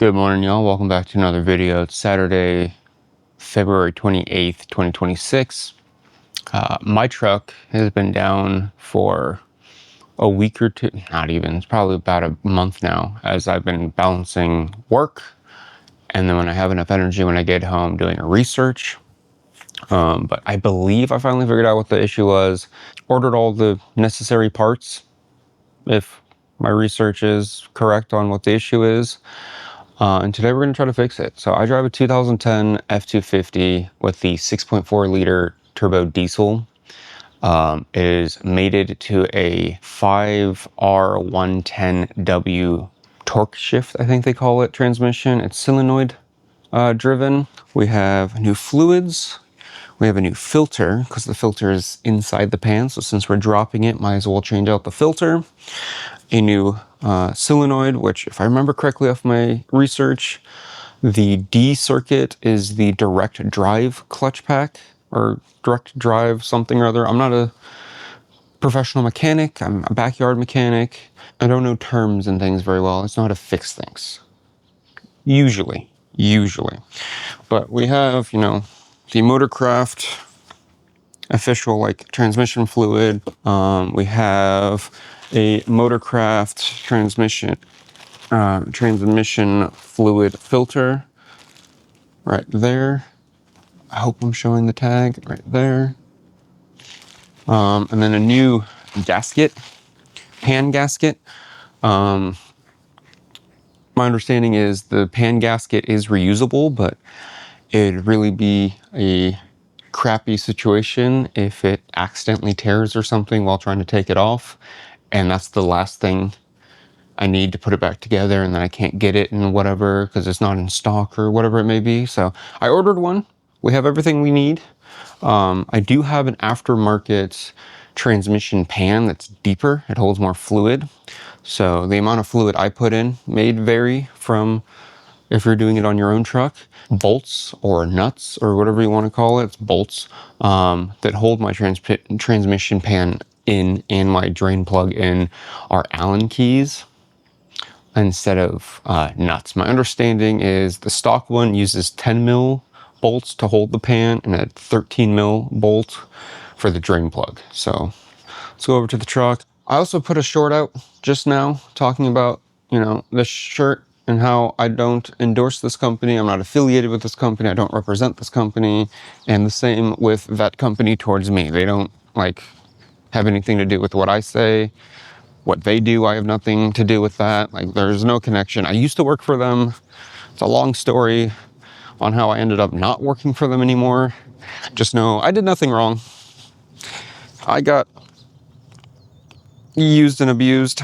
Good morning, y'all. Welcome back to another video. It's Saturday, February 28th, 2026. My truck has been down for a week or two, not even, it's probably about a month now, as I've been balancing work. And then when I have enough energy when I get home doing a research. But I believe I finally figured out what the issue was. Ordered all the necessary parts, if my research is correct on what the issue is. And today we're going to try to fix it. So I drive a 2010 F250 with the 6.4 liter turbo diesel. It is mated to a 5R110W TorqShift, I think they call it, transmission. It's solenoid driven. We have new fluids. We have a new filter because the filter is inside the pan. So since we're dropping it, might as well change out the filter. A new solenoid, which if I remember correctly off my research, the D circuit is the direct drive clutch pack or direct drive something or other. I'm not a professional mechanic. I'm a backyard mechanic. I don't know terms and things very well. It's not how to fix things. Usually. But we have, the Motorcraft official like transmission fluid. We have a Motorcraft transmission fluid filter right there. I hope I'm showing the tag right there. And then a new gasket, pan gasket. My understanding is the pan gasket is reusable, but it'd really be a crappy situation if it accidentally tears or something while trying to take it off, and that's the last thing I need to put it back together, and then I can't get it and whatever because it's not in stock or whatever it may be. So I ordered one. We have everything we need. I do have an aftermarket transmission pan that's deeper. It holds more fluid, so the amount of fluid I put in may vary from if you're doing it on your own truck. Bolts or nuts or whatever you want to call it, it's bolts that hold my transmission pan in and my drain plug in are Allen keys instead of nuts. My understanding is the stock one uses 10 mil bolts to hold the pan and a 13 mil bolt for the drain plug. So let's go over to the truck. I also put a short out just now talking about, this shirt and how I don't endorse this company. I'm not affiliated with this company. I don't represent this company. And the same with that company towards me. They don't have anything to do with what I say. What they do, I have nothing to do with that. There's no connection. I used to work for them. It's a long story on how I ended up not working for them anymore. Just know I did nothing wrong. I got used and abused,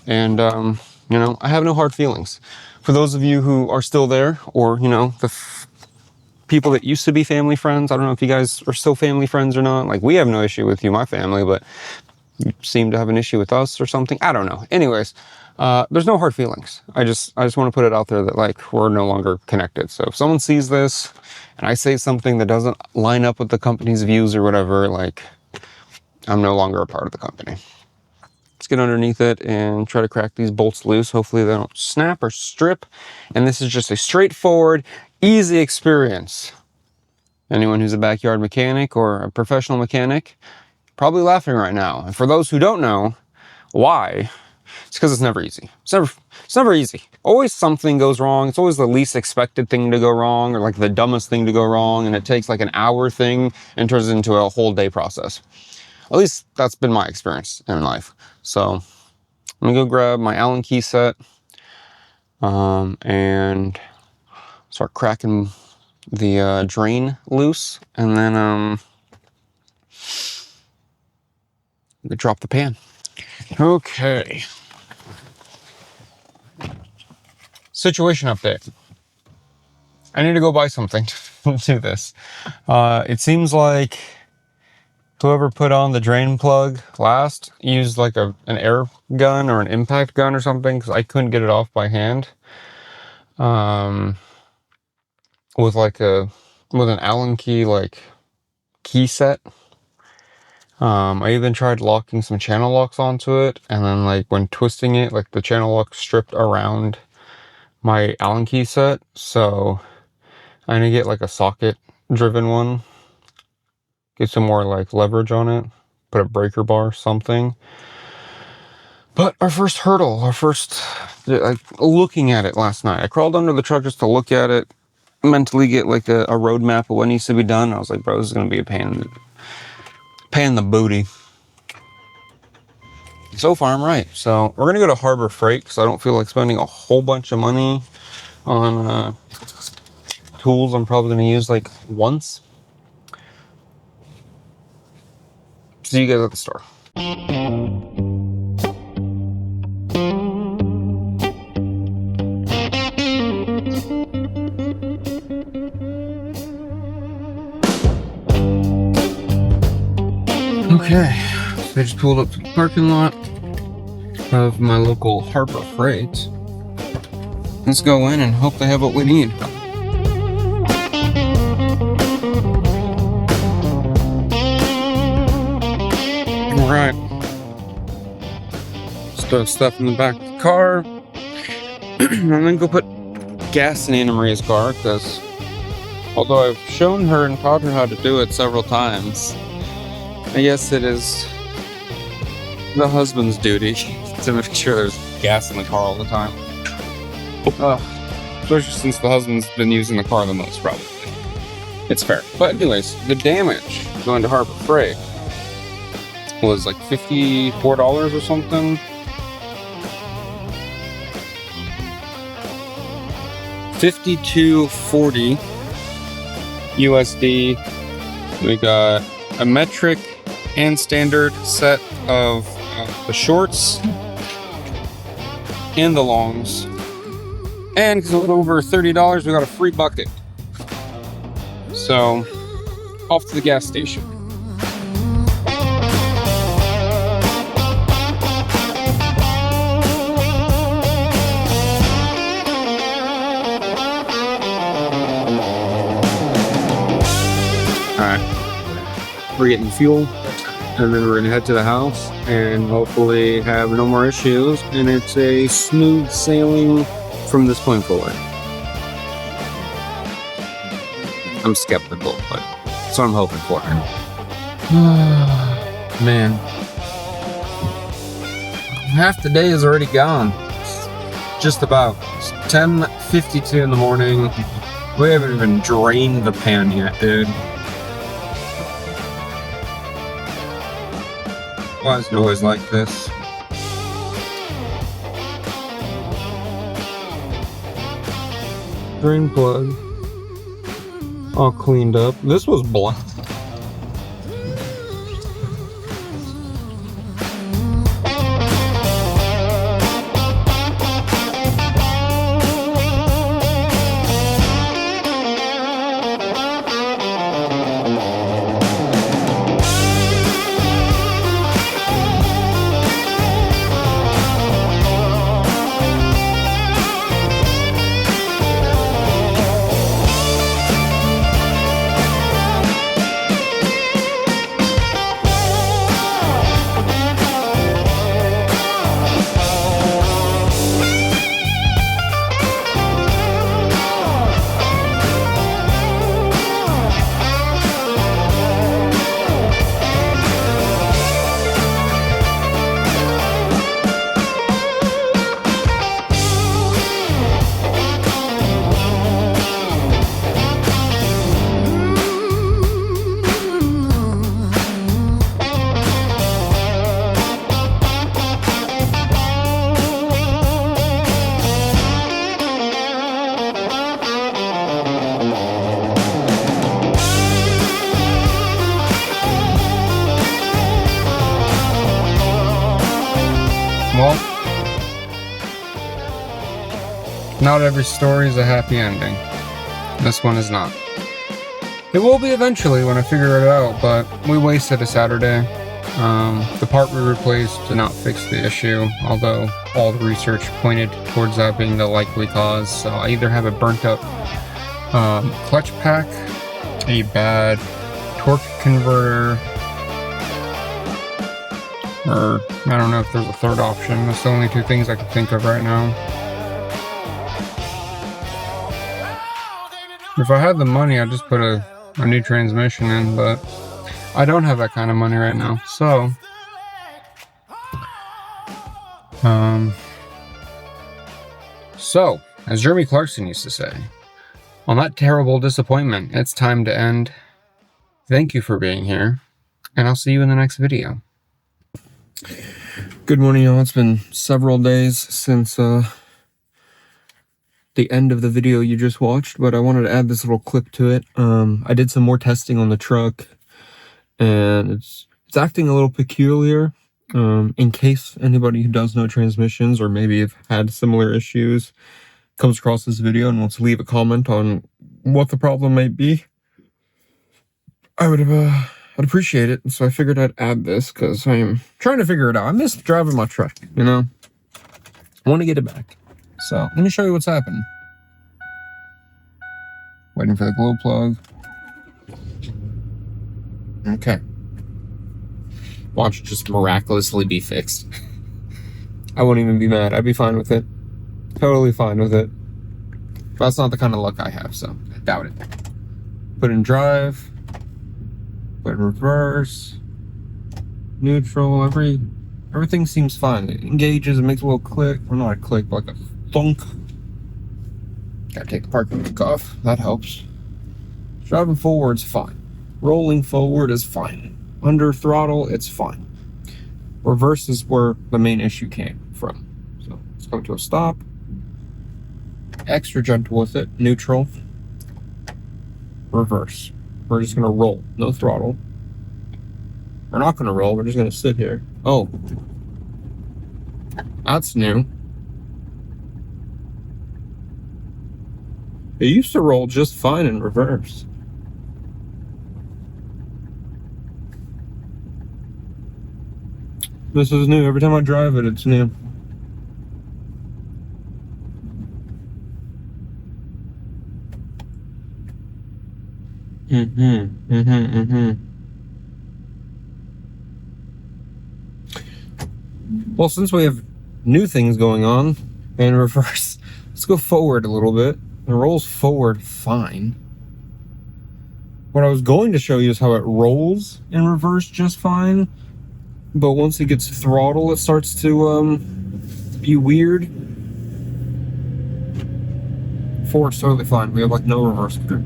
and I have no hard feelings. For those of you who are still there, or the people that used to be family friends, I don't know if you guys are still family friends or not. We have no issue with you, my family, but you seem to have an issue with us or something. I don't know. Anyways, there's no hard feelings. I just want to put it out there that we're no longer connected. So if someone sees this and I say something that doesn't line up with the company's views or whatever, I'm no longer a part of the company. Let's get underneath it and try to crack these bolts loose. Hopefully they don't snap or strip. And this is just a straightforward, easy experience. Anyone who's a backyard mechanic or a professional mechanic, probably laughing right now. And for those who don't know why, it's because it's never easy. It's never easy. Always something goes wrong. It's always the least expected thing to go wrong, or the dumbest thing to go wrong. And it takes an hour thing and turns it into a whole day process. At least that's been my experience in life. So I'm gonna go grab my Allen key set and start cracking the drain loose, and then drop the pan. Okay. Situation update. I need to go buy something to do this. It seems like whoever put on the drain plug last used an air gun or an impact gun or something, because I couldn't get it off by hand. With an Allen key key set. I even tried locking some channel locks onto it, and then when twisting it, the channel lock stripped around my Allen key set, so I'm gonna get like a socket driven one, get some more like leverage on it, put a breaker bar, something. But our first hurdle, like looking at it last night, I crawled under the truck just to look at it, mentally get like a roadmap of what needs to be done. I was like, bro, this is gonna be a pain in the booty. So far, I'm right. So we're gonna go to Harbor Freight because I don't feel like spending a whole bunch of money on tools I'm probably gonna use like once. See you guys at the store. Okay, so I just pulled up to the parking lot of my local Harbor Freight. Let's go in and hope they have what we need. Alright. Throw stuff in the back of the car. And then go put gas in Anna Maria's car, because although I've shown her and taught her how to do it several times, I guess it is the husband's duty to make sure there's gas in the car all the time. Especially since the husband's been using the car the most, probably. It's fair. But anyways, the damage going to Harbor Freight was like $54 or something. $52.40 USD. We got a metric and standard set of the shorts and the longs. And because it was over $30, we got a free bucket. So, off to the gas station. Alright, we're getting fuel, and then we're gonna head to the house and hopefully have no more issues, and it's a smooth sailing from this point forward. I'm skeptical, but that's what I'm hoping for. Man, half the day is already gone. Just about. It's 10:52 in the morning. We haven't even drained the pan yet, dude. Why is it always like this? Drain plug all cleaned up. This was black. Well, not every story is a happy ending. This one is not. It will be eventually when I figure it out, but we wasted a Saturday. The part we replaced did not fix the issue, although all the research pointed towards that being the likely cause. So I either have a burnt up clutch pack, a bad torque converter, or I don't know if there's a third option. That's the only two things I can think of right now. If I had the money, I'd just put a new transmission in, but I don't have that kind of money right now. So, as Jeremy Clarkson used to say, on that terrible disappointment, it's time to end. Thank you for being here, and I'll see you in the next video. Good morning, y'all. It's been several days since the end of the video you just watched, but I wanted to add this little clip to it. I did some more testing on the truck, and it's acting a little peculiar. In case anybody who does know transmissions, or maybe have had similar issues, comes across this video and wants to leave a comment on what the problem might be, I'd appreciate it. So I figured I'd add this because I'm trying to figure it out. I miss driving my truck, you know? I want to get it back. So let me show you what's happening. Waiting for the glow plug. Okay. Watch it just miraculously be fixed. I won't even be mad. I'd be fine with it. Totally fine with it. But that's not the kind of luck I have, so I doubt it. Put in drive. Put in reverse. Neutral. Everything seems fine. It engages, it makes a little click. Or not a click, but like a thunk. Gotta take the parking brake off. That helps. Driving forward's fine. Rolling forward is fine. Under throttle, it's fine. Reverse is where the main issue came from. So let's come to a stop. Extra gentle with it. Neutral. Reverse. We're just gonna roll. No throttle. We're not gonna roll. We're just gonna sit here. Oh. That's new. It used to roll just fine in reverse. This is new. Every time I drive it, it's new. Well, since we have new things going on in reverse, let's go forward a little bit. It rolls forward fine. What I was going to show you is how it rolls in reverse just fine, but once it gets throttle, it starts to be weird. Forward's totally fine. We have like no reverse there.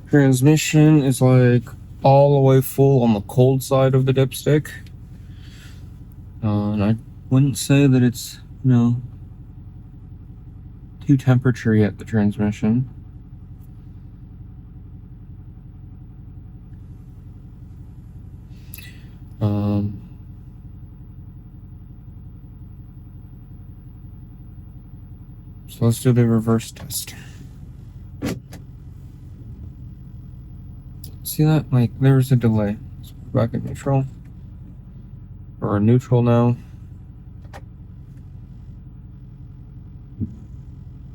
Transmission is like all the way full on the cold side of the dipstick. And I wouldn't say that it's, you know, too temperature yet, the transmission. So let's do the reverse test. See that? Like, there's a delay. Let's go back in neutral. Or neutral now.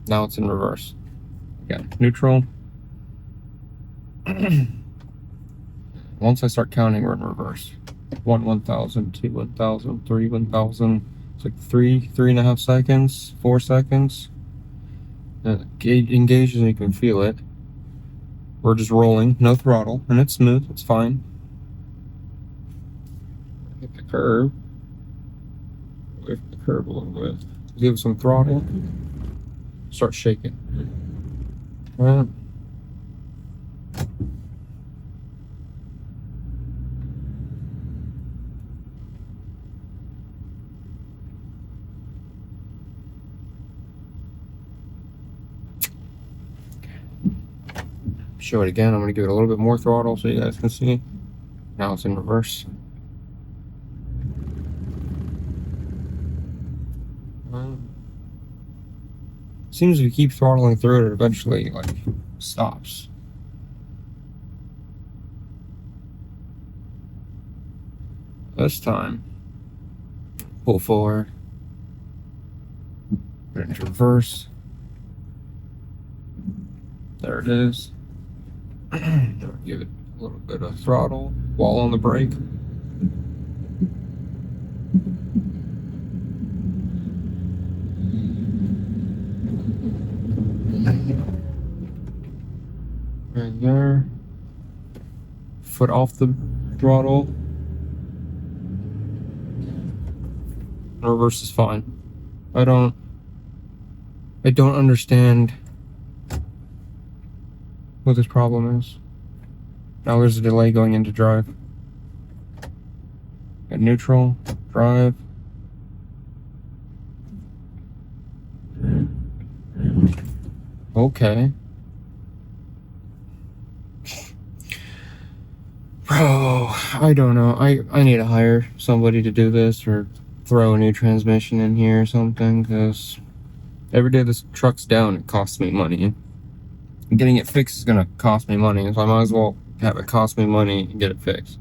Now it's in reverse. Again, neutral. Once I start counting, we're in reverse. 1, 1,000, 2, 1,000, 3, 1,000. It's like 3.5 seconds, 4 seconds. And it engages and you can feel it. We're just rolling, no throttle, and it's smooth, it's fine. Hit the curb. Away from the curb a little bit. Give it some throttle. Start shaking. Right. Show it again. I'm going to give it a little bit more throttle so you guys can see. Now it's in reverse. Seems if you keep throttling through it, eventually like stops. This time, pull forward, put it into reverse. There it is. Give it a little bit of throttle while on the brake. there. Foot off the throttle. Reverse is fine. I don't understand what this problem is. Now there's a delay going into drive. Got neutral, drive. Okay. Bro, I don't know. I need to hire somebody to do this or throw a new transmission in here or something, because every day this truck's down, it costs me money. Getting it fixed is gonna cost me money, so I might as well have it cost me money and get it fixed.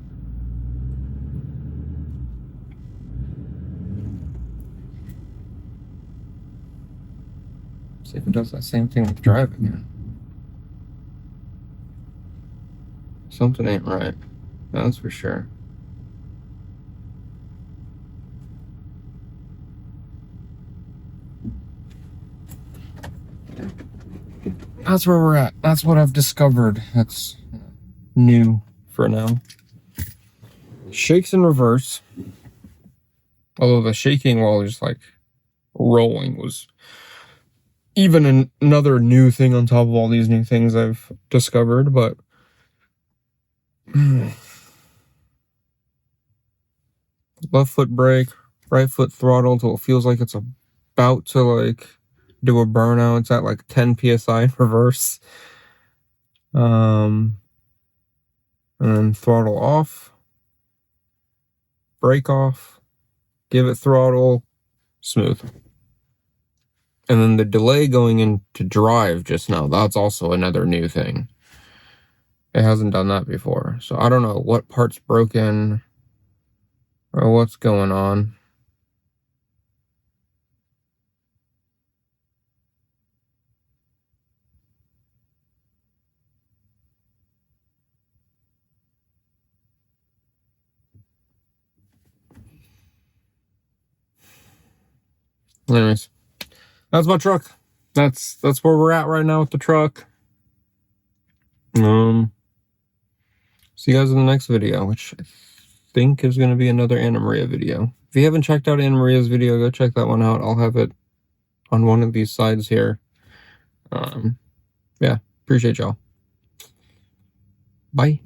See if it does that same thing with driving. Something ain't right. That's for sure. That's where we're at. That's what I've discovered. That's new for now. Shakes in reverse. Although the shaking while just like rolling was even another new thing on top of all these new things I've discovered, but left foot brake, right foot throttle until it feels like it's about to like do a burnout. It's at like 10 psi in reverse. And then throttle off, brake off, give it throttle, smooth. And then the delay going into drive just now, that's also another new thing. It hasn't done that before. So I don't know what part's broken or what's going on. Anyways, that's my truck. That's where we're at right now with the truck. See you guys in the next video, which I think is going to be another Anna Maria video. If you haven't checked out Anna Maria's video, go check that one out. I'll have it on one of these sides here. Yeah, appreciate y'all. Bye.